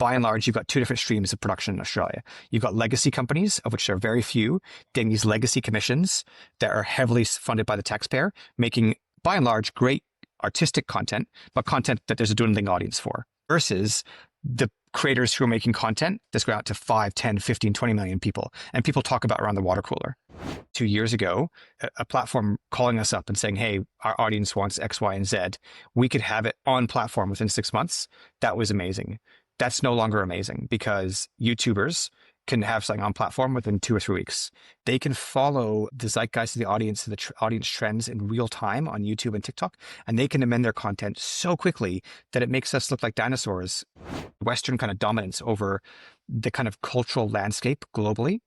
by and large, you've got two different streams of production in Australia. You've got legacy companies, of which there are very few, getting these legacy commissions that are heavily funded by the taxpayer, making, by and large, great artistic content, but content that there's a dwindling audience for, versus the creators who are making content that's going out to 5, 10, 15, 20 million people. And people talk about around the water cooler. 2 years ago, a platform calling us up and saying, hey, our audience wants X, Y, and Z. We could have it on platform within 6 months. That was amazing. That's no longer amazing because YouTubers can have something on platform within 2 or 3 weeks. They can follow the zeitgeist of the audience, the audience trends in real time on YouTube and TikTok, and they can amend their content so quickly that it makes us look like dinosaurs. Western kind of dominance over the kind of cultural landscape globally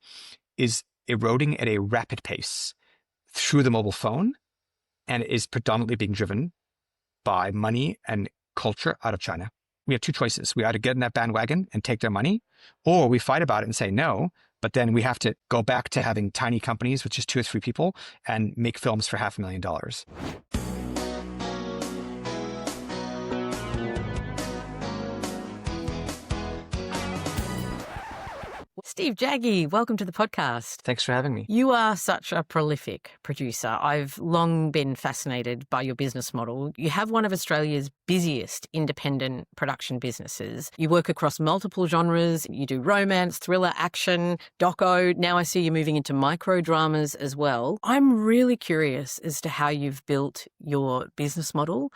is eroding at a rapid pace through the mobile phone, and it is predominantly being driven by money and culture out of China. We have two choices. We either get in that bandwagon and take their money, or we fight about it and say no, but then we have to go back to having tiny companies with just 2 or 3 people and make films for $500,000. Steve Jaggi, welcome to the podcast. Thanks for having me. You are such a prolific producer. I've long been fascinated by your business model. You have one of Australia's busiest independent production businesses. You work across multiple genres. You do romance, thriller, action, doco. Now I see you moving into micro dramas as well. I'm really curious as to how you've built your business model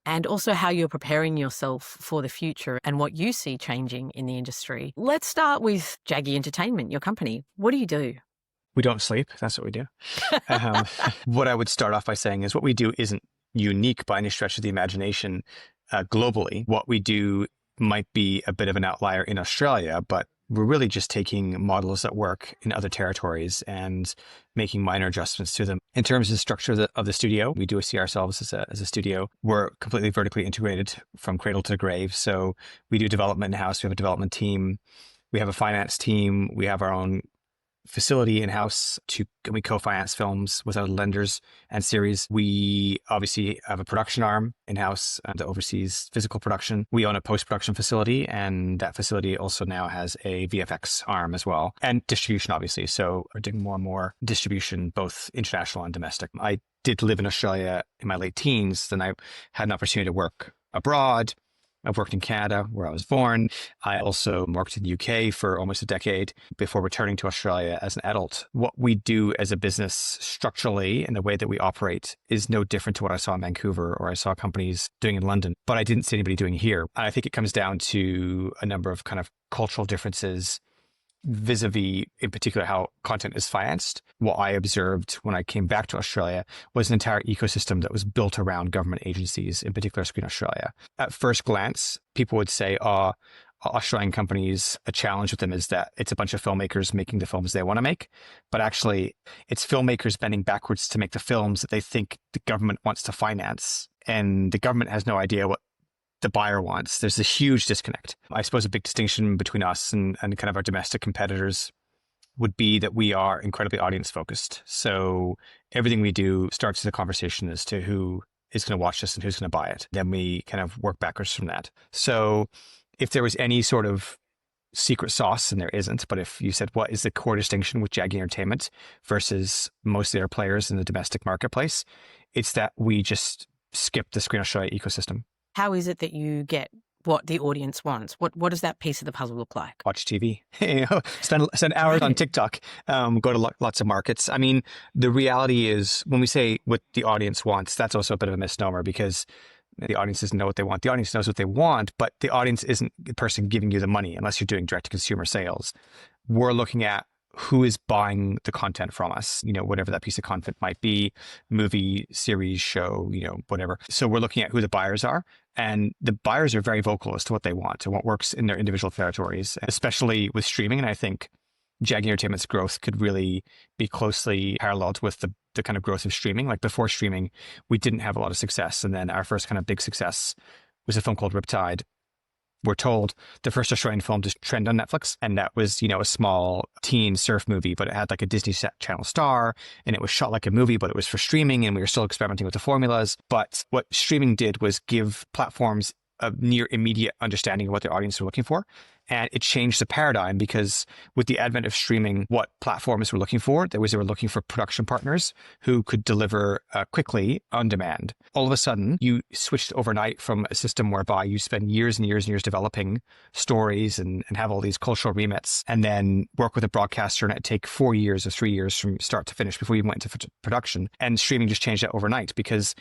and also how you're preparing yourself for the future and what you see changing in the industry. Let's start with Jaggi Entertainment, your company. What do you do? We don't sleep. That's what we do. What I would start off by saying is what we do isn't unique by any stretch of the imagination globally. What we do might be a bit of an outlier in Australia, but we're really just taking models that work in other territories and making minor adjustments to them. In terms of the structure of the studio, we do see ourselves as a studio. We're completely vertically integrated from cradle to grave. So we do development in-house. We have a development team. We have a finance team. We have our own facility in-house we co-finance films with other lenders and series. We obviously have a production arm in-house that oversees physical production. We own a post-production facility, and that facility also now has a VFX arm as well, and distribution, obviously. So we're doing more and more distribution, both international and domestic. I did live in Australia in my late teens. Then I had an opportunity to work abroad. I've worked in Canada, where I was born. I also worked in the UK for almost a decade before returning to Australia as an adult. What we do as a business structurally and the way that we operate is no different to what I saw in Vancouver or I saw companies doing in London, but I didn't see anybody doing here. And I think it comes down to a number of kind of cultural differences vis-a-vis, in particular, how content is financed. What I observed when I came back to Australia was an entire ecosystem that was built around government agencies, in particular Screen Australia. At first glance, people would say, Australian companies, a challenge with them is that it's a bunch of filmmakers making the films they want to make. But actually, it's filmmakers bending backwards to make the films that they think the government wants to finance. And the government has no idea what the buyer wants. There's a huge disconnect. I suppose a big distinction between us and kind of our domestic competitors would be that we are incredibly audience focused. So everything we do starts with a conversation as to who is going to watch this and who's going to buy it. Then we kind of work backwards from that. So if there was any sort of secret sauce, and there isn't, but if you said, what is the core distinction with Jaggi Entertainment versus most of their players in the domestic marketplace, it's that we just skip the Screen Australia ecosystem. How is it that you get what the audience wants? What does that piece of the puzzle look like? Watch TV, spend hours on TikTok, go to lots of markets. I mean, the reality is when we say what the audience wants, that's also a bit of a misnomer because the audience doesn't know what they want. The audience knows what they want, but the audience isn't the person giving you the money unless you're doing direct to consumer sales. We're looking at who is buying the content from us, whatever that piece of content might be, movie, series, show, whatever. So we're looking at who the buyers are, and the buyers are very vocal as to what they want and what works in their individual territories, especially with streaming. And I think Jaggi Entertainment's growth could really be closely paralleled with the kind of growth of streaming. Like before streaming, we didn't have a lot of success. And then our first kind of big success was a film called Riptide. We're told the first Australian film to trend on Netflix. And that was, a small teen surf movie, but it had like a Disney Channel star and it was shot like a movie, but it was for streaming and we were still experimenting with the formulas. But what streaming did was give platforms a near immediate understanding of what their audience were looking for. And it changed the paradigm because with the advent of streaming, what platforms were looking for, they were looking for production partners who could deliver quickly on demand. All of a sudden, you switched overnight from a system whereby you spend years and years and years developing stories and have all these cultural remits, and then work with a broadcaster, and it'd take 4 years or 3 years from start to finish before you went into production. And streaming just changed that overnight because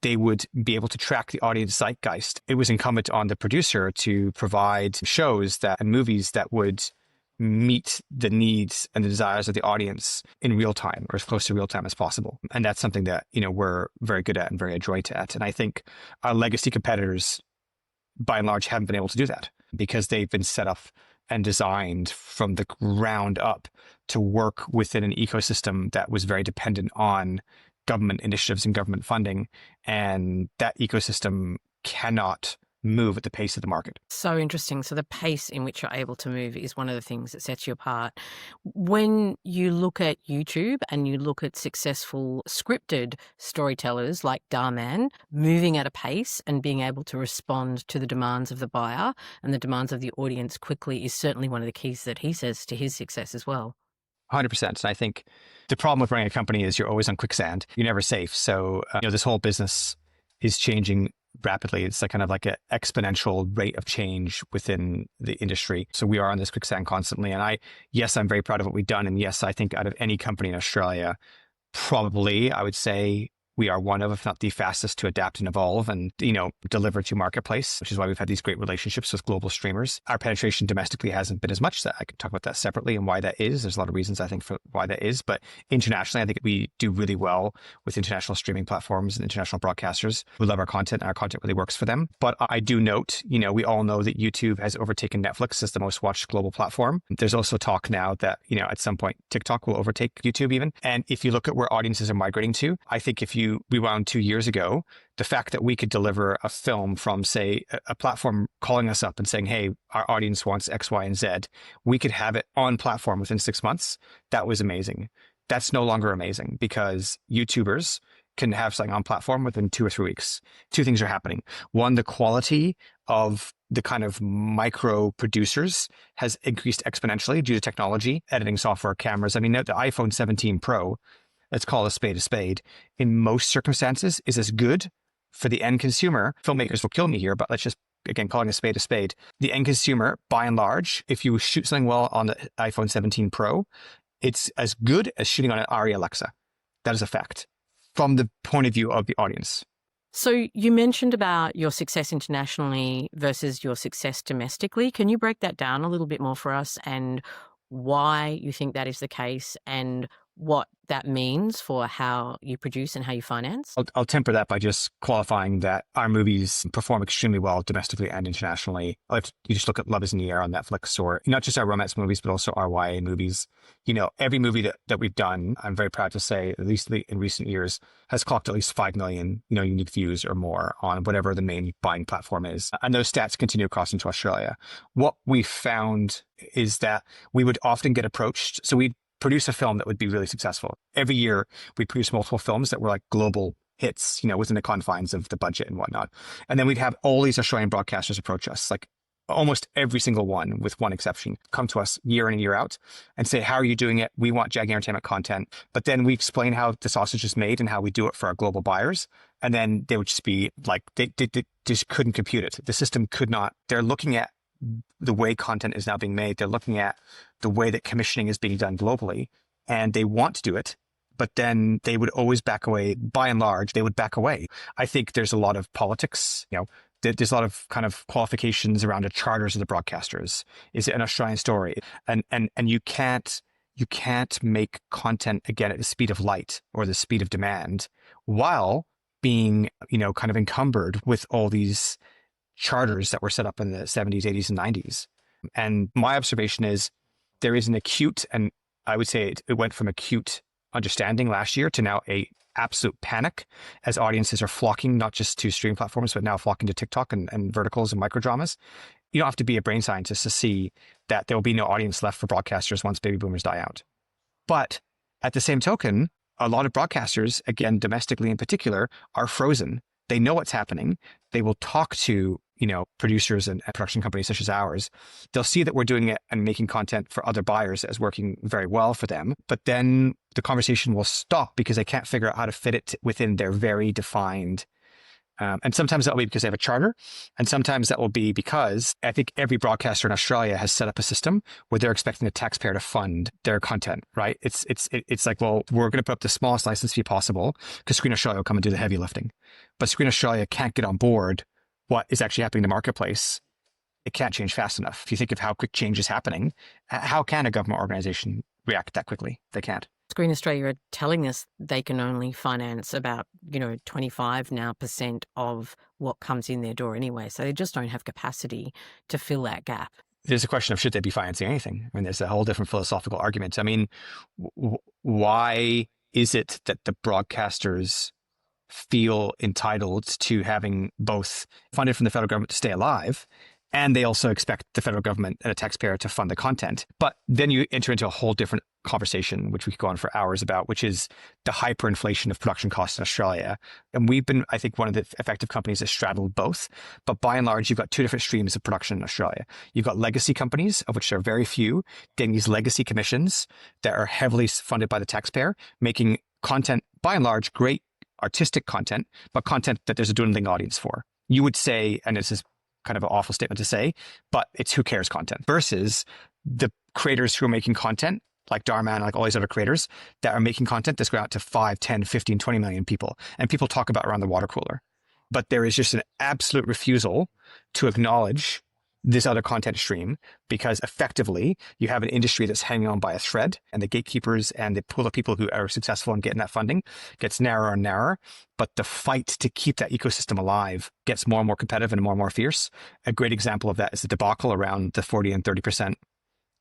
they would be able to track the audience zeitgeist. It was incumbent on the producer to provide shows and movies that would meet the needs and the desires of the audience in real time, or as close to real time as possible. And that's something that, we're very good at and very adroit at. And I think our legacy competitors, by and large, haven't been able to do that because they've been set up and designed from the ground up to work within an ecosystem that was very dependent on government initiatives and government funding. And that ecosystem cannot move at the pace of the market. So interesting. So the pace in which you're able to move is one of the things that sets you apart. When you look at YouTube and you look at successful scripted storytellers like Darman moving at a pace and being able to respond to the demands of the buyer and the demands of the audience quickly is certainly one of the keys that he says to his success as well. 100%. And I think the problem with running a company is you're always on quicksand. You're never safe. So, this whole business is changing rapidly. It's kind of like an exponential rate of change within the industry. So we are on this quicksand constantly. And I'm very proud of what we've done. And yes, I think out of any company in Australia, probably I would say we are one of, if not the fastest to adapt and evolve and, deliver to marketplace, which is why we've had these great relationships with global streamers. Our penetration domestically hasn't been as much. That I could talk about that separately and why that is. There's a lot of reasons I think for why that is, but internationally, I think we do really well with international streaming platforms and international broadcasters who love our content. And our content really works for them. But I do note, we all know that YouTube has overtaken Netflix as the most watched global platform. There's also talk now that, at some point TikTok will overtake YouTube even. And if you look at where audiences are migrating to, I think if you rewound 2 years ago, the fact that we could deliver a film from, say, a platform calling us up and saying, hey, our audience wants X, Y, and Z, we could have it on platform within 6 months. That was amazing. That's no longer amazing because YouTubers can have something on platform within 2 or 3 weeks. Two things are happening. One, the quality of the kind of micro producers has increased exponentially due to technology, editing software, cameras. I mean, the iPhone 17 Pro, let's call a spade, in most circumstances is as good for the end consumer. Filmmakers will kill me here, but let's just, again, calling a spade. The end consumer, by and large, if you shoot something well on the iPhone 17 Pro, it's as good as shooting on an ARRI Alexa. That is a fact from the point of view of the audience. So you mentioned about your success internationally versus your success domestically. Can you break that down a little bit more for us and why you think that is the case and what that means for how you produce and how you finance? I'll temper that by just qualifying that our movies perform extremely well domestically and internationally. If you just look at Love is in the Air on Netflix, or not just our romance movies, but also our YA movies. Every movie that we've done, I'm very proud to say, at least in recent years, has clocked at least 5 million, unique views or more on whatever the main buying platform is. And those stats continue across into Australia. What we found is that we would often get approached. So we produce a film that would be really successful. Every year, we produce multiple films that were like global hits, within the confines of the budget and whatnot. And then we'd have all these Australian broadcasters approach us, like almost every single one, with one exception, come to us year in and year out and say, how are you doing it? We want Jaggi Entertainment content. But then we explain how the sausage is made and how we do it for our global buyers. And then they would just be like, they just couldn't compute it. The system could not. They're looking at the way content is now being made. They're looking at the way that commissioning is being done globally, and they want to do it, but then they would always back away. By and large, they would back away. I think there's a lot of politics, there's a lot of kind of qualifications around the charters of the broadcasters. Is it an Australian story? And you can't make content again at the speed of light or the speed of demand while being, kind of encumbered with all these charters that were set up in the 70s, 80s, and 90s. And my observation is there is an acute, and I would say it went from acute understanding last year to now a absolute panic as audiences are flocking, not just to streaming platforms, but now flocking to TikTok and verticals and microdramas. You don't have to be a brain scientist to see that there will be no audience left for broadcasters once baby boomers die out. But at the same token, a lot of broadcasters, again, domestically in particular, are frozen. They know what's happening. They will talk to producers and production companies such as ours, they'll see that we're doing it and making content for other buyers as working very well for them. But then the conversation will stop because they can't figure out how to fit it within their very defined. And sometimes that will be because they have a charter. And sometimes that will be because I think every broadcaster in Australia has set up a system where they're expecting the taxpayer to fund their content, right? It's like, well, we're going to put up the smallest license fee possible because Screen Australia will come and do the heavy lifting. But Screen Australia can't get on board what is actually happening in the marketplace. It can't change fast enough. If you think of how quick change is happening, how can a government organization react that quickly? They can't. Screen Australia are telling us they can only finance about, 25% now of what comes in their door anyway. So they just don't have capacity to fill that gap. There's a question of should they be financing anything? I mean, there's a whole different philosophical argument. I mean, why is it that the broadcasters feel entitled to having both funded from the federal government to stay alive, and they also expect the federal government and a taxpayer to fund the content? But then you enter into a whole different conversation, which we could go on for hours about, which is the hyperinflation of production costs in Australia. And we've been, I think, one of the effective companies that straddled both. But by and large, you've got two different streams of production in Australia. You've got legacy companies, of which there are very few, getting these legacy commissions that are heavily funded by the taxpayer, making content, by and large, great artistic content, but content that there's a dwindling audience for. You would say, and this is kind of an awful statement to say, but it's who cares content versus the creators who are making content like Darman, like all these other creators that are making content that's going out to 5, 10, 15, 20 million people. And people talk about around the water cooler. But there is just an absolute refusal to acknowledge this other content stream because effectively you have an industry that's hanging on by a thread, and the gatekeepers and the pool of people who are successful in getting that funding gets narrower and narrower. But the fight to keep that ecosystem alive gets more and more competitive and more and more fierce. A great example of that is the debacle around the 40 and 30%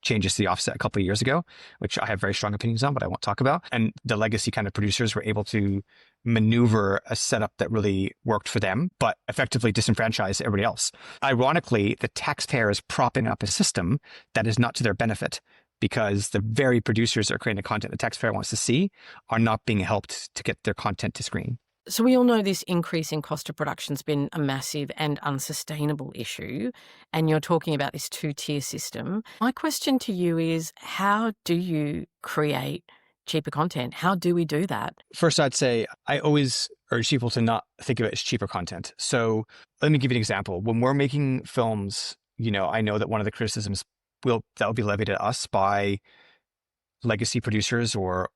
changes to the offset a couple of years ago, which I have very strong opinions on, but I won't talk about. And the legacy kind of producers were able to maneuver a setup that really worked for them, but effectively disenfranchised everybody else. Ironically, the taxpayer is propping up a system that is not to their benefit because the very producers that are creating the content the taxpayer wants to see are not being helped to get their content to screen. So we all know this increase in cost of production has been a massive and unsustainable issue, and you're talking about this two-tier system. My question to you is, how do you create cheaper content? How do we do that? First, I'd say I always urge people to not think of it as cheaper content. So let me give you an example. When we're making films, I know that one of the criticisms that will be levied at us by legacy producers or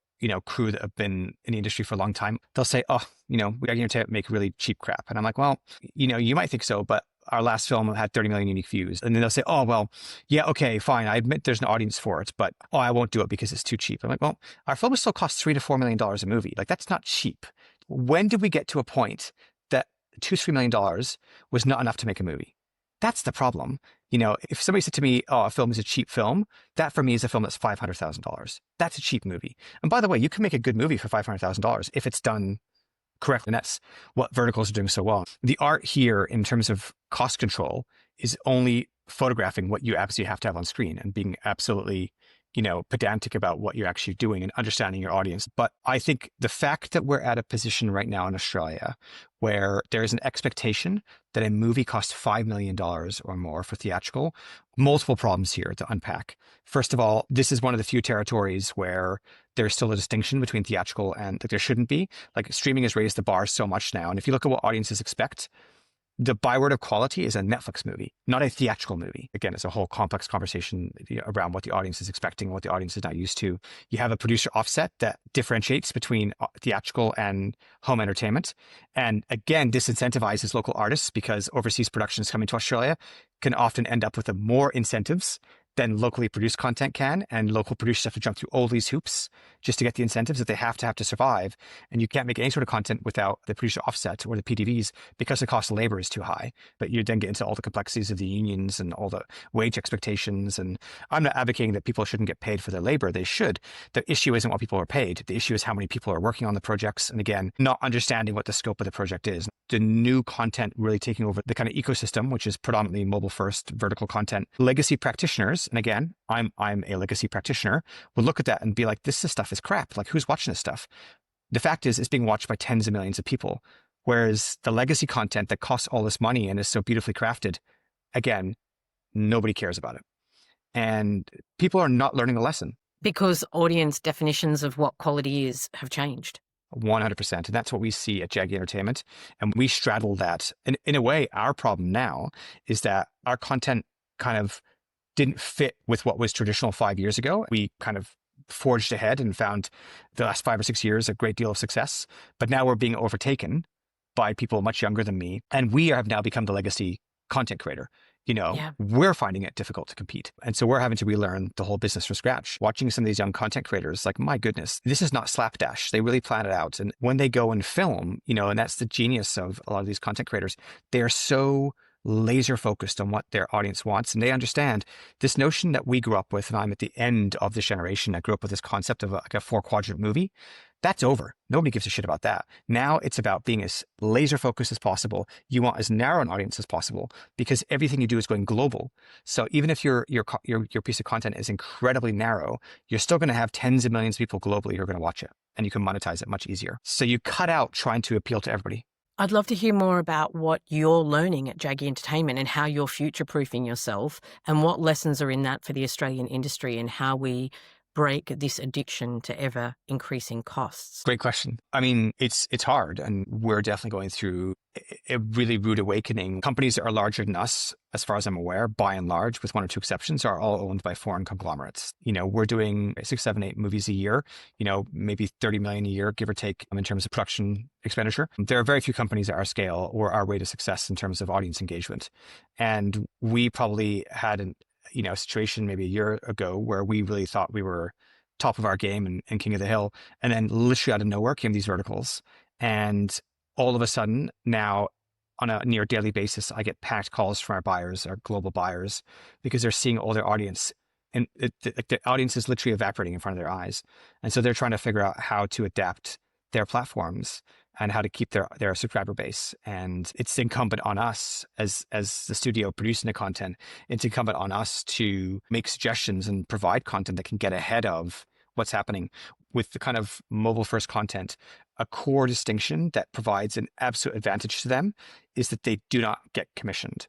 crew that have been in the industry for a long time, they'll say, oh, we are going to make really cheap crap. And I'm like, well, you might think so, but our last film had 30 million unique views. And then they'll say, oh, well, yeah, okay, fine. I admit there's an audience for it, but I won't do it because it's too cheap. I'm like, well, our film still costs $3 to $4 million a movie. Like, that's not cheap. When did we get to a point that $2-3 million was not enough to make a movie? That's the problem. If somebody said to me, oh, a film is a cheap film, that for me is a film that's $500,000. That's a cheap movie. And by the way, you can make a good movie for $500,000 if it's done correctly. And that's what verticals are doing so well. The art here in terms of cost control is only photographing what you absolutely have to have on screen and being absolutely pedantic about what you're actually doing and understanding your audience. But I think the fact that we're at a position right now in Australia where there is an expectation that a movie costs $5 million or more for theatrical, multiple problems here to unpack. First of all, this is one of the few territories where there's still a distinction between theatrical and there shouldn't be. Like, streaming has raised the bar so much now. And if you look at what audiences expect, the byword of quality is a Netflix movie, not a theatrical movie. Again, it's a whole complex conversation around what the audience is expecting, what the audience is not used to. You have a producer offset that differentiates between theatrical and home entertainment. And again, disincentivizes local artists because overseas productions coming to Australia can often end up with more incentives than locally produced content can, and local producers have to jump through all these hoops just to get the incentives that they have to survive. And you can't make any sort of content without the producer offset or the PDVs because the cost of labor is too high. But you then get into all the complexities of the unions and all the wage expectations. And I'm not advocating that people shouldn't get paid for their labor. They should. The issue isn't what people are paid. The issue is how many people are working on the projects. And again, not understanding what the scope of the project is. The new content really taking over the kind of ecosystem, which is predominantly mobile first vertical content. Legacy practitioners, and again, I'm a legacy practitioner, would look at that and be like, this stuff is crap. Like, who's watching this stuff? The fact is, it's being watched by tens of millions of people. Whereas the legacy content that costs all this money and is so beautifully crafted, again, nobody cares about it. And people are not learning the lesson. Because audience definitions of what quality is have changed. 100%. And that's what we see at Jaggi Entertainment. And we straddle that. And in a way, our problem now is that our content kind of didn't fit with what was traditional 5 years ago. We kind of forged ahead and found the last 5 or 6 years a great deal of success. But now we're being overtaken by people much younger than me. And we have now become the legacy content creator. We're finding it difficult to compete. And so we're having to relearn the whole business from scratch. Watching some of these young content creators, like, my goodness, this is not slapdash. They really plan it out. And when they go and film, and that's the genius of a lot of these content creators, they are so laser focused on what their audience wants. And they understand this notion that we grew up with, and I'm at the end of this generation. I grew up with this concept of like a 4-quadrant movie. That's over. Nobody gives a shit about that. Now it's about being as laser focused as possible. You want as narrow an audience as possible because everything you do is going global. So even if your piece of content is incredibly narrow, you're still going to have tens of millions of people globally who are going to watch it, and you can monetize it much easier. So you cut out trying to appeal to everybody. I'd love to hear more about what you're learning at Jaggi Entertainment and how you're future-proofing yourself, and what lessons are in that for the Australian industry, and how we break this addiction to ever increasing costs. Great question. I mean, it's hard, and we're definitely going through a really rude awakening. Companies that are larger than us, as far as I'm aware, by and large, with 1 or 2 exceptions, are all owned by foreign conglomerates. We're doing 6, 7, 8 movies a year, maybe 30 million a year, give or take, in terms of production expenditure. There are very few companies at our scale or our rate of success in terms of audience engagement. And we probably had a situation maybe a year ago where we really thought we were top of our game and king of the hill. And then literally out of nowhere came these verticals. And all of a sudden now, on a near daily basis, I get packed calls from our buyers, our global buyers, because they're seeing all their audience. And the audience is literally evaporating in front of their eyes. And so they're trying to figure out how to adapt their platforms and how to keep their subscriber base. And it's incumbent on us as the studio producing the content, it's incumbent on us to make suggestions and provide content that can get ahead of what's happening with the kind of mobile first content. A core distinction that provides an absolute advantage to them is that they do not get commissioned.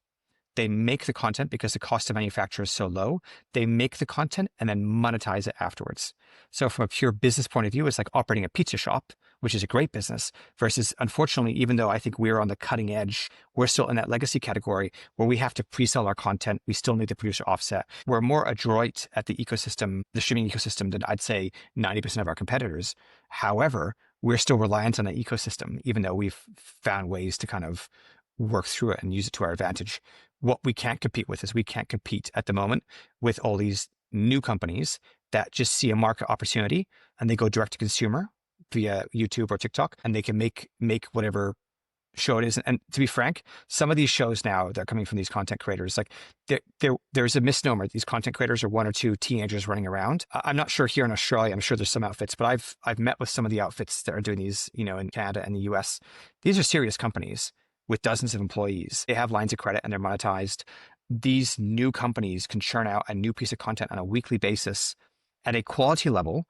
They make the content because the cost of manufacture is so low. They make the content and then monetize it afterwards. So from a pure business point of view, it's like operating a pizza shop, which is a great business, versus, unfortunately, even though I think we're on the cutting edge, we're still in that legacy category where we have to pre-sell our content. We still need the producer offset. We're more adroit at the ecosystem, the streaming ecosystem, than I'd say 90% of our competitors. However, we're still reliant on the ecosystem, even though we've found ways to kind of work through it and use it to our advantage. What we can't compete with is we can't compete at the moment with all these new companies that just see a market opportunity and they go direct to consumer via YouTube or TikTok, and they can make whatever show it is. And to be frank, some of these shows now that are coming from these content creators, like there's a misnomer. These content creators are 1 or 2 teenagers running around. I'm not sure here in Australia. I'm sure there's some outfits, but I've met with some of the outfits that are doing these, in Canada and the US. These are serious companies with dozens of employees. They have lines of credit and they're monetized. These new companies can churn out a new piece of content on a weekly basis at a quality level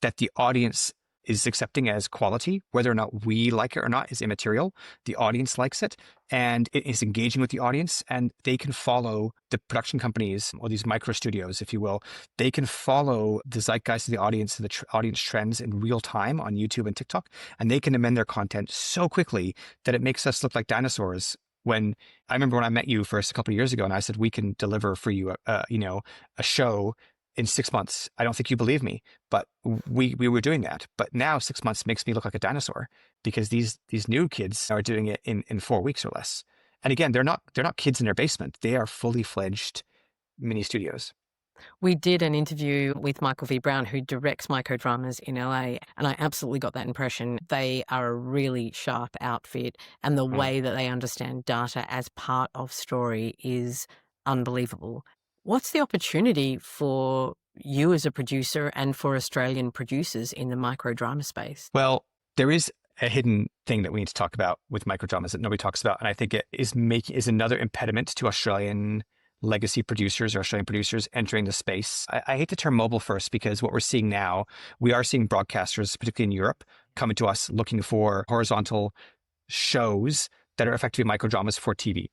that the audience is accepting as quality. Whether or not we like it or not is immaterial. The audience likes it, and it is engaging with the audience, and they can follow the production companies, or these micro studios, if you will. They can follow the zeitgeist of the audience and the audience trends in real time on YouTube and TikTok, and they can amend their content so quickly that it makes us look like dinosaurs. When I remember when I met you first a couple of years ago, and I said, we can deliver for you a show in 6 months. I don't think you believe me, but we were doing that. But now 6 months makes me look like a dinosaur, because these new kids are doing it in 4 weeks or less. And again, they're not kids in their basement. They are fully fledged mini studios. We did an interview with Michael V. Brown, who directs microdramas in LA, and I absolutely got that impression. They are a really sharp outfit, and the way that they understand data as part of story is unbelievable. What's the opportunity for you as a producer and for Australian producers in the microdrama space? Well, there is a hidden thing that we need to talk about with microdramas that nobody talks about, and I think it is another impediment to Australian legacy producers or Australian producers entering the space. I hate the term mobile first, because what we're seeing now, we are seeing broadcasters, particularly in Europe, coming to us looking for horizontal shows that are effectively microdramas for TV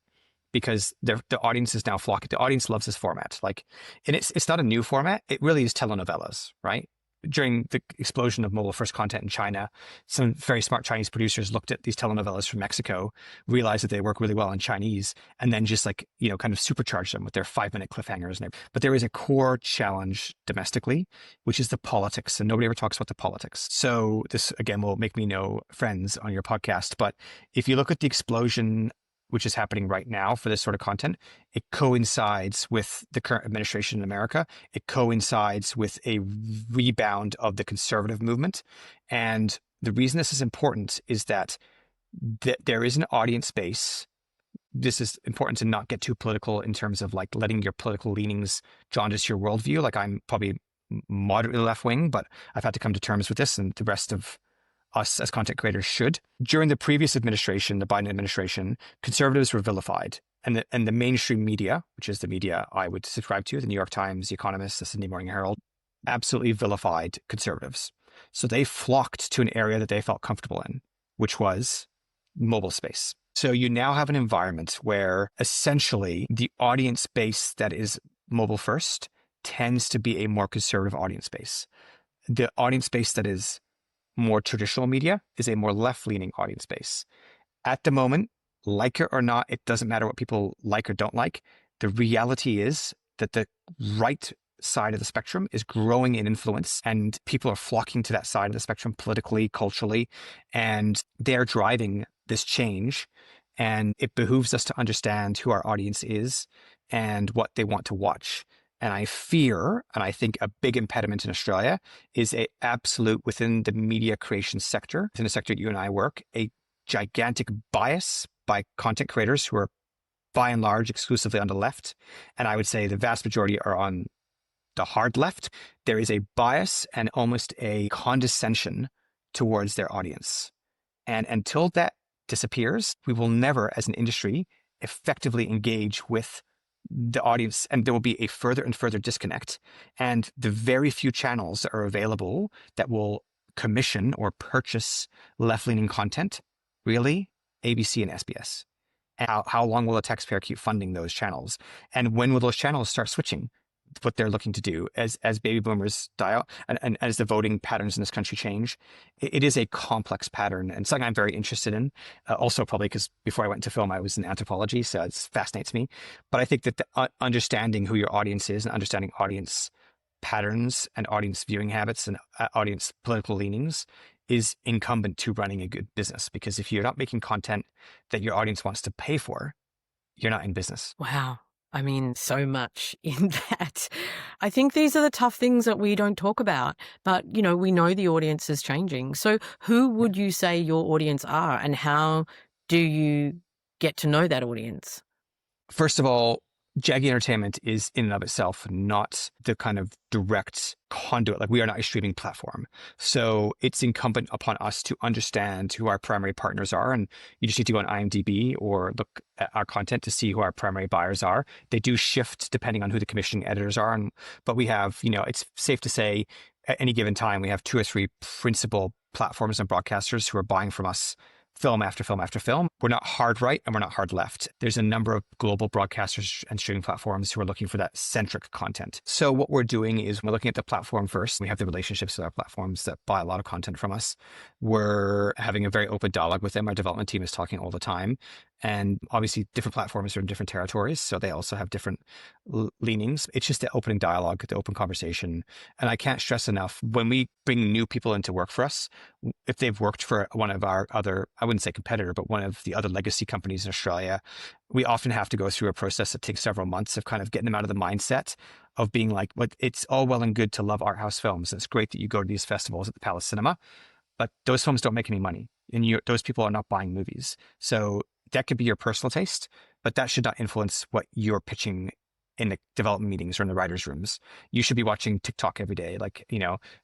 because the audience is now flocking. The audience loves this format. Like, and it's not a new format. It really is telenovelas, right? During the explosion of mobile first content in China, some very smart Chinese producers looked at these telenovelas from Mexico, realized that they work really well in Chinese, and then just like, kind of supercharged them with their 5-minute cliffhangers. But there is a core challenge domestically, which is the politics, and nobody ever talks about the politics. So this, again, will make me know friends on your podcast. But if you look at the explosion which is happening right now for this sort of content, it coincides with the current administration in America. It coincides with a rebound of the conservative movement. And the reason this is important is that there is an audience base. This is important to not get too political in terms of like letting your political leanings jaundice your worldview. Like, I'm probably moderately left-wing, but I've had to come to terms with this, and the rest of us as content creators should. During the previous administration, the Biden administration, conservatives were vilified. And the mainstream media, which is the media I would subscribe to, the New York Times, The Economist, the Sydney Morning Herald, absolutely vilified conservatives. So they flocked to an area that they felt comfortable in, which was mobile space. So you now have an environment where essentially the audience base that is mobile first tends to be a more conservative audience base. The audience base that is more traditional media is a more left-leaning audience base. At the moment, like it or not, it doesn't matter what people like or don't like. The reality is that the right side of the spectrum is growing in influence, and people are flocking to that side of the spectrum politically, culturally, and they're driving this change. And it behooves us to understand who our audience is and what they want to watch. And I fear, and I think a big impediment in Australia is a absolute, within the media creation sector, within the sector you and I work, a gigantic bias by content creators who are by and large exclusively on the left. And I would say the vast majority are on the hard left. There is a bias and almost a condescension towards their audience. And until that disappears, we will never, as an industry, effectively engage with the audience, and there will be a further and further disconnect. And the very few channels that are available that will commission or purchase left-leaning content, really, ABC and SBS. And how long will the taxpayer keep funding those channels? And when will those channels start switching what they're looking to do as baby boomers die out and as the voting patterns in this country change? It is a complex pattern and something I'm very interested in. Also, probably because before I went into film, I was in anthropology, so it fascinates me. But I think that understanding who your audience is and understanding audience patterns and audience viewing habits and audience political leanings is incumbent to running a good business. Because if you're not making content that your audience wants to pay for, you're not in business. Wow. I mean, so much in that. I think these are the tough things that we don't talk about, but, we know the audience is changing. So who would you say your audience are, and how do you get to know that audience? First of all, Jaggi Entertainment is in and of itself not the kind of direct conduit. Like, we are not a streaming platform. So it's incumbent upon us to understand who our primary partners are. And you just need to go on IMDb or look at our content to see who our primary buyers are. They do shift depending on who the commissioning editors are. But we have, it's safe to say at any given time, we have 2 or 3 principal platforms and broadcasters who are buying from us film after film after film. We're not hard right and we're not hard left. There's a number of global broadcasters and streaming platforms who are looking for that centric content. So what we're doing is we're looking at the platform first. We have the relationships with our platforms that buy a lot of content from us. We're having a very open dialogue with them. Our development team is talking all the time. And obviously different platforms are in different territories, so they also have different leanings. It's just the opening dialogue, the open conversation. And I can't stress enough, when we bring new people into work for us, if they've worked for one of our other, I wouldn't say competitor, but one of the other legacy companies in Australia, we often have to go through a process that takes several months of kind of getting them out of the mindset of being like, well, it's all well and good to love art house films. It's great that you go to these festivals at the Palace Cinema, but those films don't make any money. And those people are not buying movies. So that could be your personal taste, but that should not influence what you're pitching in the development meetings or in the writers' rooms. You should be watching TikTok every day,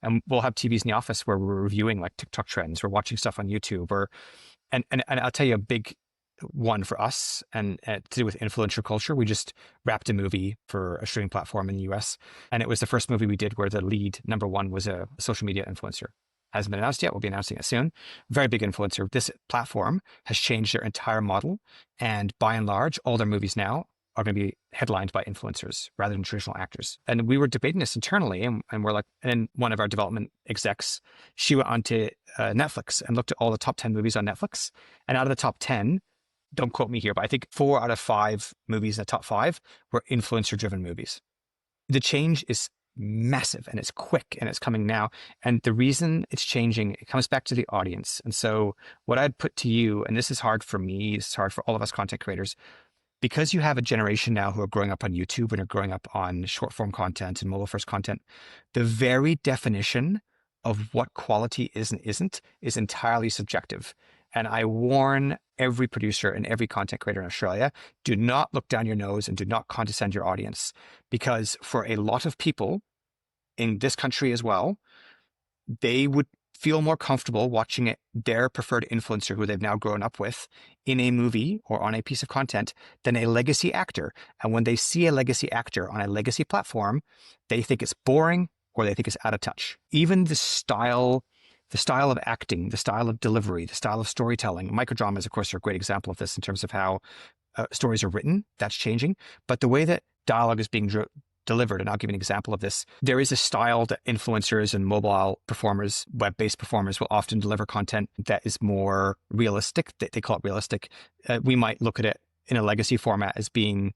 and we'll have TVs in the office where we're reviewing like TikTok trends. We're watching stuff on YouTube, and I'll tell you a big one for us and to do with influencer culture. We just wrapped a movie for a streaming platform in the US, and it was the first movie we did where the lead number 1 was a social media influencer. Hasn't been announced yet. We'll be announcing it soon. Very big influencer. This platform has changed their entire model. And by and large, all their movies now are going to be headlined by influencers rather than traditional actors. And we were debating this internally, and we're like, and then one of our development execs, she went onto Netflix and looked at all the top 10 movies on Netflix. And out of the top 10, don't quote me here, but I think 4 out of 5 movies in the top 5 were influencer driven movies. The change is massive and it's quick and it's coming now. And the reason it's changing, it comes back to the audience. And so what I'd put to you, and this is hard for me, it's hard for all of us content creators, because you have a generation now who are growing up on YouTube and are growing up on short form content and mobile first content, the very definition of what quality is and isn't is entirely subjective. And I warn every producer and every content creator in Australia, do not look down your nose and do not condescend your audience. Because for a lot of people in this country as well, they would feel more comfortable watching it, their preferred influencer who they've now grown up with in a movie or on a piece of content than a legacy actor. And when they see a legacy actor on a legacy platform, they think it's boring or they think it's out of touch. Even the style of acting, the style of delivery, the style of storytelling. Microdramas, of course, are a great example of this in terms of how stories are written. That's changing. But the way that dialogue is being delivered, and I'll give you an example of this, there is a style that influencers and mobile performers, web-based performers, will often deliver content that is more realistic. They call it realistic. We might look at it in a legacy format as being,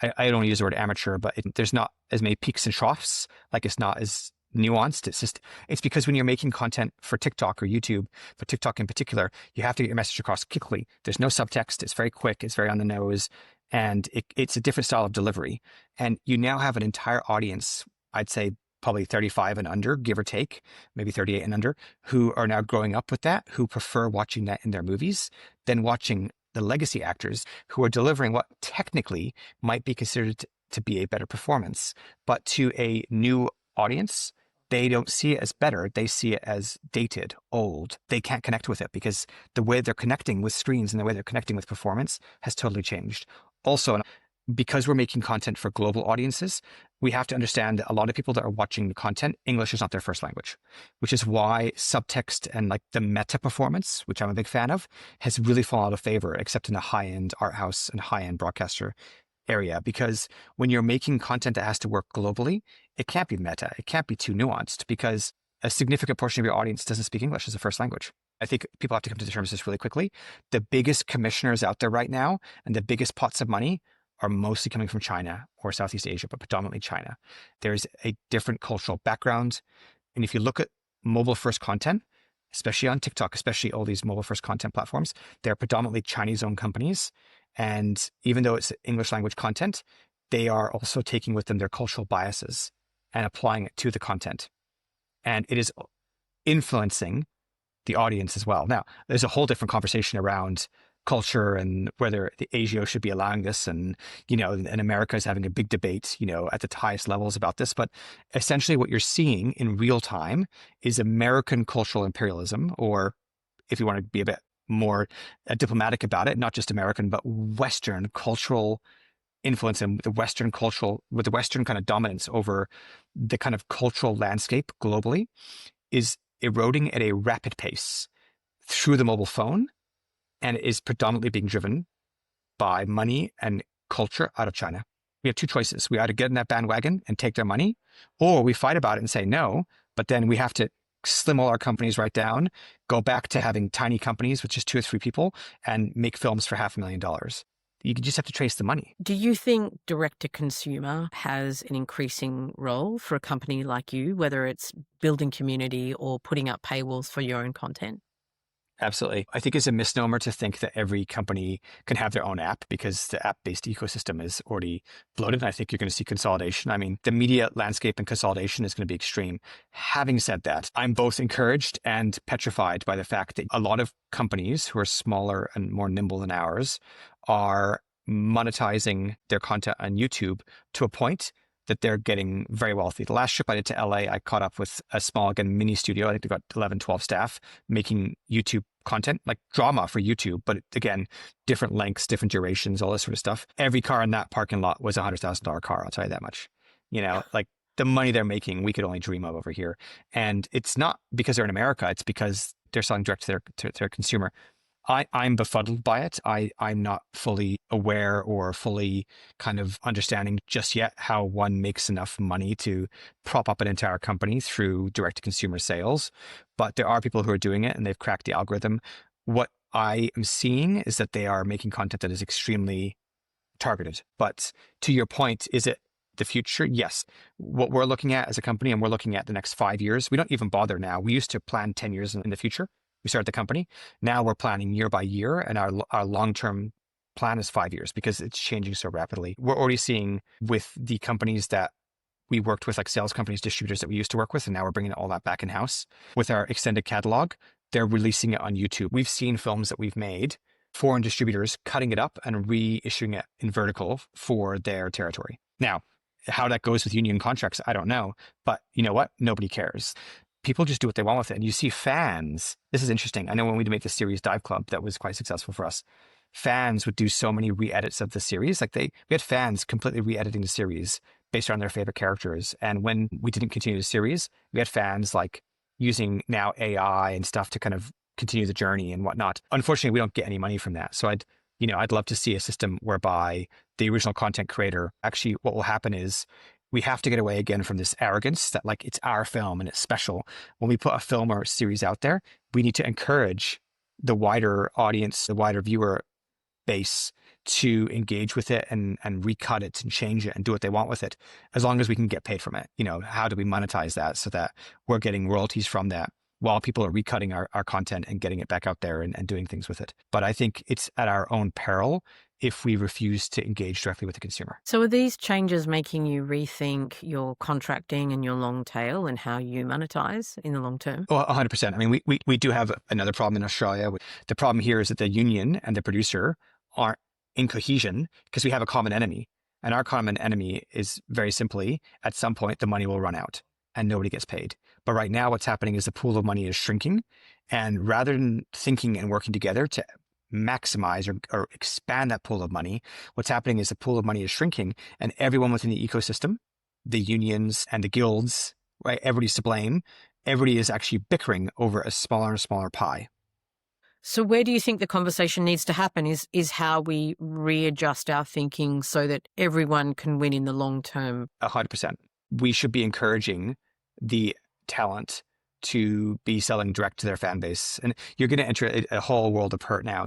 I don't want to use the word amateur, but there's not as many peaks and troughs. Like it's not as nuanced. It's because when you're making content for TikTok or YouTube, for TikTok in particular, you have to get your message across quickly. There's no subtext. It's very quick. It's very on the nose. And it's a different style of delivery. And you now have an entire audience, I'd say probably 35 and under, give or take, maybe 38 and under, who are now growing up with that, who prefer watching that in their movies than watching the legacy actors who are delivering what technically might be considered to be a better performance. But to a new audience, they don't see it as better. They see it as dated, old. They can't connect with it because the way they're connecting with screens and the way they're connecting with performance has totally changed. Also, because we're making content for global audiences, we have to understand that a lot of people that are watching the content, English is not their first language, which is why subtext and like the meta performance, which I'm a big fan of, has really fallen out of favor, except in the high-end art house and high-end broadcaster area. Because when you're making content that has to work globally, it can't be meta. It can't be too nuanced because a significant portion of your audience doesn't speak English as a first language. I think people have to come to terms with this really quickly. The biggest commissioners out there right now and the biggest pots of money are mostly coming from China or Southeast Asia, but predominantly China. There's a different cultural background. And if you look at mobile first content, especially on TikTok, especially all these mobile first content platforms, they're predominantly Chinese owned companies. And even though it's English language content, they are also taking with them their cultural biases and applying it to the content. And it is influencing the audience as well. Now, there's a whole different conversation around culture and whether the ASIO should be allowing this. And, and America is having a big debate, at the highest levels about this. But essentially what you're seeing in real time is American cultural imperialism, or if you want to be a bit more diplomatic about it, not just American, but Western cultural influence and with the Western kind of dominance over the kind of cultural landscape globally is eroding at a rapid pace through the mobile phone. And it is predominantly being driven by money and culture out of China. We have two choices. We either get in that bandwagon and take their money, or we fight about it and say no, but then we have to slim all our companies right down, go back to having tiny companies with just 2 or 3 people and make films for $500,000. You just have to trace the money. Do you think direct to consumer has an increasing role for a company like you, whether it's building community or putting up paywalls for your own content? Absolutely. I think it's a misnomer to think that every company can have their own app because the app-based ecosystem is already bloated. And I think you're going to see consolidation. I mean, the media landscape and consolidation is going to be extreme. Having said that, I'm both encouraged and petrified by the fact that a lot of companies who are smaller and more nimble than ours are monetizing their content on YouTube to a point that they're getting very wealthy. The last trip I did to LA, I caught up with a small, again, mini studio. I think they've got 11, 12 staff making YouTube content, like drama for YouTube. But again, different lengths, different durations, all this sort of stuff. Every car in that parking lot was a $100,000 car. I'll tell you that much. Like the money they're making, we could only dream of over here. And it's not because they're in America, it's because they're selling direct to their consumer. I'm befuddled by it. I'm not fully aware or fully kind of understanding just yet how one makes enough money to prop up an entire company through direct to consumer sales. But there are people who are doing it and they've cracked the algorithm. What I am seeing is that they are making content that is extremely targeted. But to your point, is it the future? Yes. What we're looking at as a company, and we're looking at the next 5 years, we don't even bother now. We used to plan 10 years in the future. We started the company. Now we're planning year by year, and our long-term plan is 5 years because it's changing so rapidly. We're already seeing with the companies that we worked with, like sales companies, distributors that we used to work with, and now we're bringing all that back in-house. With our extended catalog, they're releasing it on YouTube. We've seen films that we've made, foreign distributors cutting it up and reissuing it in vertical for their territory. Now, how that goes with union contracts, I don't know. But you know what? Nobody cares. People just do what they want with it. And you see fans. This is interesting. I know when we made the series Dive Club, that was quite successful for us. Fans would do so many re-edits of the series. Like we had fans completely re-editing the series based on their favorite characters. And when we didn't continue the series, we had fans like using now AI and stuff to kind of continue the journey and whatnot. Unfortunately, we don't get any money from that. So I'd love to see a system whereby the original content creator, actually what will happen is we have to get away again from this arrogance that like it's our film and it's special. When we put a film or a series out there, we need to encourage the wider audience, the wider viewer base to engage with it and recut it and change it and do what they want with it, as long as we can get paid from it. How do we monetize that so that we're getting royalties from that while people are recutting our content and getting it back out there and doing things with it? But I think it's at our own peril if we refuse to engage directly with the consumer. So are these changes making you rethink your contracting and your long tail and how you monetize in the long term? Oh, 100%. I mean, we do have another problem in Australia. The problem here is that the union and the producer aren't in cohesion because we have a common enemy. And our common enemy is very simply, at some point, the money will run out and nobody gets paid. But right now, what's happening is the pool of money is shrinking. And rather than thinking and working together to maximize or expand that pool of money, what's happening is the pool of money is shrinking and everyone within the ecosystem, the unions and the guilds, right? Everybody's to blame. Everybody is actually bickering over a smaller and smaller pie. So where do you think the conversation needs to happen is how we readjust our thinking so that everyone can win in the long term? 100%. We should be encouraging the talent to be selling direct to their fan base. And you're going to enter a whole world of hurt now.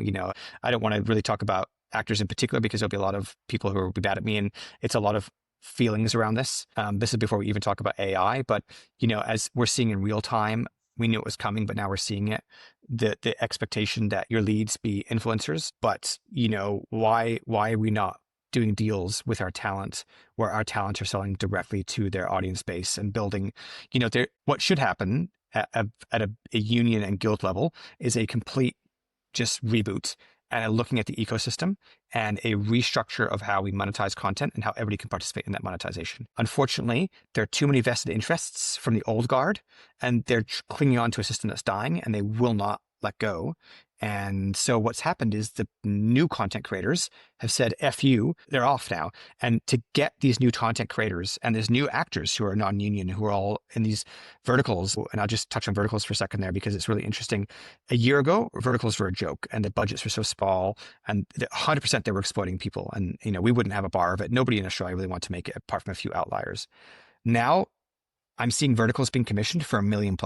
I don't want to really talk about actors in particular because there'll be a lot of people who will be bad at me. And it's a lot of feelings around this. This is before we even talk about AI. But, as we're seeing in real time, we knew it was coming, but now we're seeing it. The expectation that your leads be influencers. But, why are we not doing deals with our talent where our talent are selling directly to their audience base and building, what should happen at a union and guild level is a complete just reboot and looking at the ecosystem and a restructure of how we monetize content and how everybody can participate in that monetization. Unfortunately, there are too many vested interests from the old guard and they're clinging on to a system that's dying and they will not let go. And so what's happened is the new content creators have said, F you, they're off now. And to get these new content creators and there's new actors who are non-union, who are all in these verticals. And I'll just touch on verticals for a second there because it's really interesting. A year ago, verticals were a joke and the budgets were so small and 100% they were exploiting people. And, we wouldn't have a bar of it. Nobody in Australia really wanted to make it apart from a few outliers. Now I'm seeing verticals being commissioned for $1 million+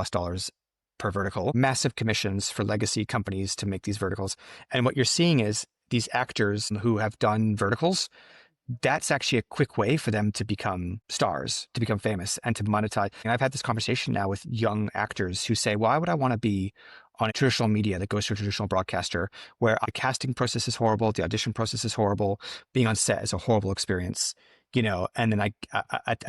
per vertical, massive commissions for legacy companies to make these verticals. And what you're seeing is these actors who have done verticals, that's actually a quick way for them to become stars, to become famous and to monetize. And I've had this conversation now with young actors who say, why would I want to be on a traditional media that goes to a traditional broadcaster where the casting process is horrible, the audition process is horrible, being on set is a horrible experience. And then I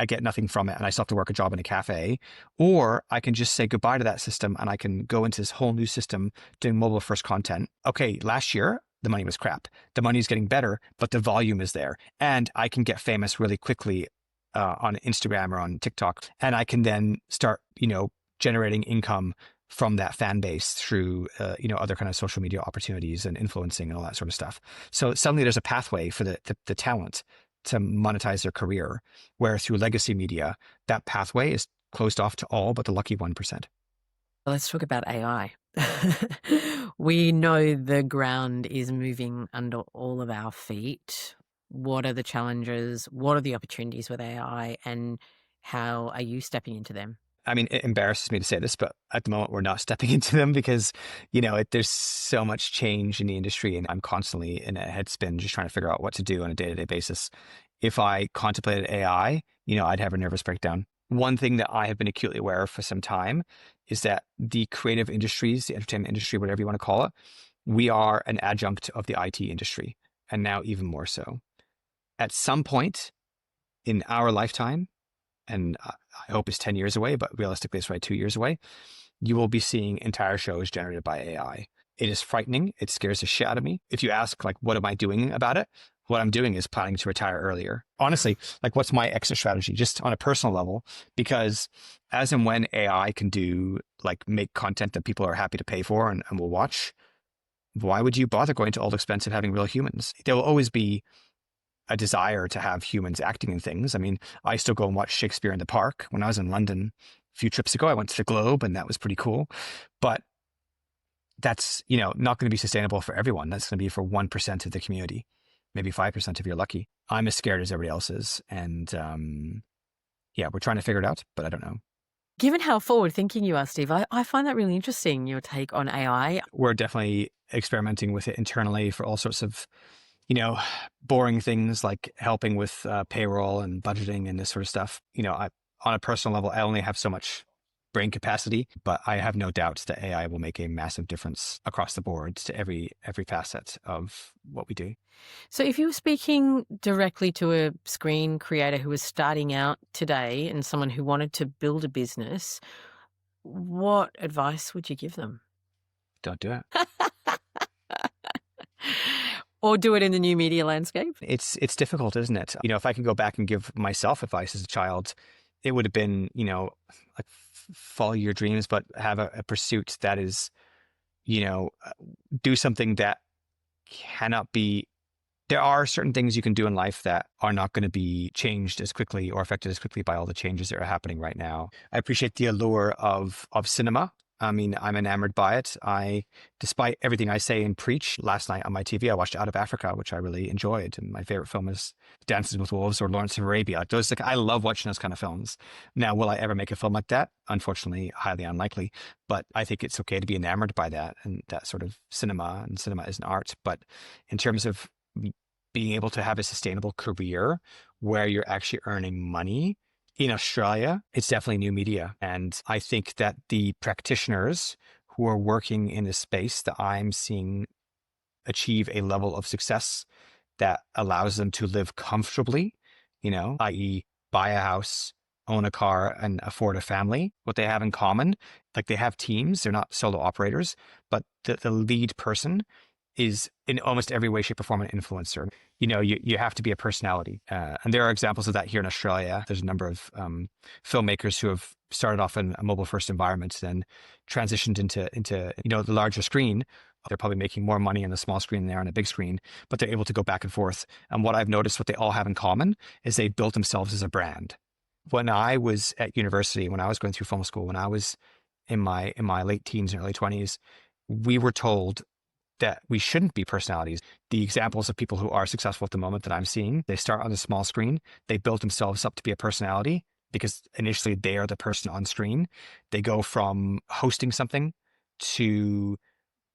get nothing from it and I still have to work a job in a cafe, or I can just say goodbye to that system and I can go into this whole new system doing mobile first content. Okay, last year, the money was crap. The money is getting better, but the volume is there and I can get famous really quickly on Instagram or on TikTok. And I can then start, generating income from that fan base through, other kind of social media opportunities and influencing and all that sort of stuff. So suddenly there's a pathway for the talent to monetize their career. Where through legacy media, that pathway is closed off to all but the lucky 1%. Let's talk about AI. We know the ground is moving under all of our feet. What are the challenges? What are the opportunities with AI? And how are you stepping into them? I mean, it embarrasses me to say this, but at the moment we're not stepping into them because, there's so much change in the industry and I'm constantly in a headspin just trying to figure out what to do on a day-to-day basis. If I contemplated AI, I'd have a nervous breakdown. One thing that I have been acutely aware of for some time is that the creative industries, the entertainment industry, whatever you want to call it, we are an adjunct of the IT industry, and now even more so. At some point in our lifetime, and I hope it's 10 years away, but realistically it's probably 2 years away, you will be seeing entire shows generated by AI. It is frightening. It scares the shit out of me. If you ask, like, what am I doing about it? What I'm doing is planning to retire earlier. Honestly, like, what's my exit strategy, just on a personal level? Because as and when AI can do, like, make content that people are happy to pay for and will watch, why would you bother going to all the expense of having real humans? There will always be a desire to have humans acting in things. I mean, I still go and watch Shakespeare in the Park. When I was in London a few trips ago, I went to the Globe and that was pretty cool. But that's, not going to be sustainable for everyone. That's going to be for 1% of the community, maybe 5% if you're lucky. I'm as scared as everybody else is. And yeah, we're trying to figure it out, but I don't know. Given how forward thinking you are, Steve, I find that really interesting, your take on AI. We're definitely experimenting with it internally for all sorts of boring things like helping with payroll and budgeting and this sort of stuff. On a personal level, I only have so much brain capacity, but I have no doubt that AI will make a massive difference across the board to every facet of what we do. So if you were speaking directly to a screen creator who was starting out today and someone who wanted to build a business, what advice would you give them? Don't do it. Or do it in the new media landscape? It's difficult, isn't it? If I could go back and give myself advice as a child, it would have been, like, follow your dreams, but have a pursuit that is, do something that cannot be. There are certain things you can do in life that are not going to be changed as quickly or affected as quickly by all the changes that are happening right now. I appreciate the allure of cinema. I mean, I'm enamored by it. Despite everything I say and preach, last night on my TV, I watched Out of Africa, which I really enjoyed. And my favorite film is Dances with Wolves or Lawrence of Arabia. I love watching those kind of films. Now, will I ever make a film like that? Unfortunately, highly unlikely. But I think it's okay to be enamored by that and that sort of cinema. And cinema is an art. But in terms of being able to have a sustainable career where you're actually earning money, in Australia, it's definitely new media. And I think that the practitioners who are working in this space that I'm seeing achieve a level of success that allows them to live comfortably, i.e. buy a house, own a car, and afford a family. What they have in common, like, they have teams, they're not solo operators, but the lead person is in almost every way, shape, or form an influencer. You have to be a personality. And there are examples of that here in Australia. There's a number of filmmakers who have started off in a mobile first environment, then transitioned into the larger screen. They're probably making more money on the small screen than they are on a big screen, but they're able to go back and forth. And what I've noticed, what they all have in common, is they built themselves as a brand. When I was at university, when I was going through film school, when I was in my late teens and early 20s, we were told that we shouldn't be personalities. The examples of people who are successful at the moment that I'm seeing, they start on a small screen. They build themselves up to be a personality because initially they are the person on screen. They go from hosting something to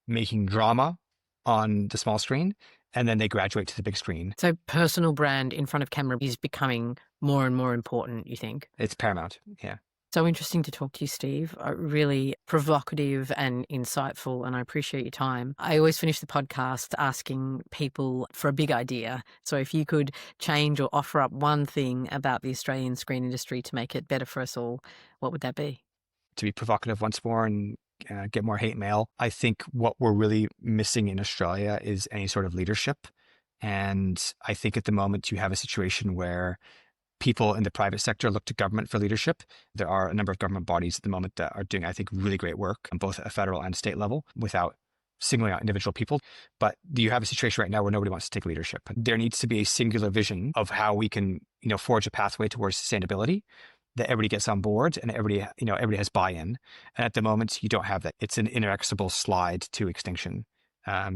making drama on the small screen, and then they graduate to the big screen. So personal brand in front of camera is becoming more and more important, you think? It's paramount, yeah. So interesting to talk to you, Steve. Really provocative and insightful, and I appreciate your time. I always finish the podcast asking people for a big idea. So if you could change or offer up one thing about the Australian screen industry to make it better for us all, what would that be? To be provocative once more and get more hate mail. I think what we're really missing in Australia is any sort of leadership. And I think at the moment you have a situation where people in the private sector look to government for leadership. There are a number of government bodies at the moment that are doing, I think, really great work on both a federal and state level without singling out individual people, but you have a situation right now where nobody wants to take leadership. There needs to be a singular vision of how we can, forge a pathway towards sustainability that everybody gets on board and everybody has buy-in. And at the moment, you don't have that. It's an inexorable slide to extinction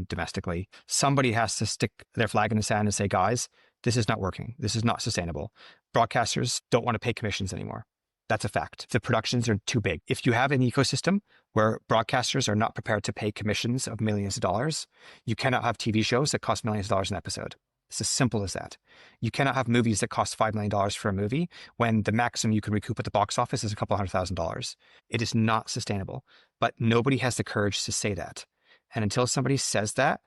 domestically. Somebody has to stick their flag in the sand and say, guys, this is not working. This is not sustainable. Broadcasters don't want to pay commissions anymore. That's a fact. The productions are too big. If you have an ecosystem where broadcasters are not prepared to pay commissions of millions of dollars, you cannot have TV shows that cost millions of dollars an episode. It's as simple as that. You cannot have movies that cost $5 million for a movie when the maximum you can recoup at the box office is a couple $100,000. It is not sustainable, but nobody has the courage to say that. And until somebody says that,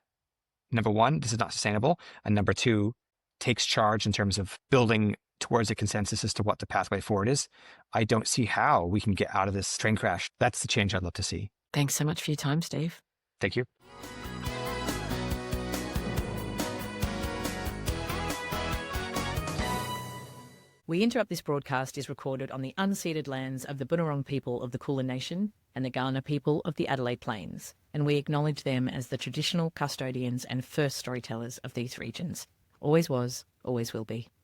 number one, this is not sustainable. And number two, takes charge in terms of building towards a consensus as to what the pathway forward is, I don't see how we can get out of this train crash. That's the change I'd love to see. Thanks so much for your time, Steve. Thank you. We Interrupt This broadcast is recorded on the unceded lands of the Bunurong people of the Kulin Nation and the Kaurna people of the Adelaide Plains, and we acknowledge them as the traditional custodians and first storytellers of these regions. Always was, always will be.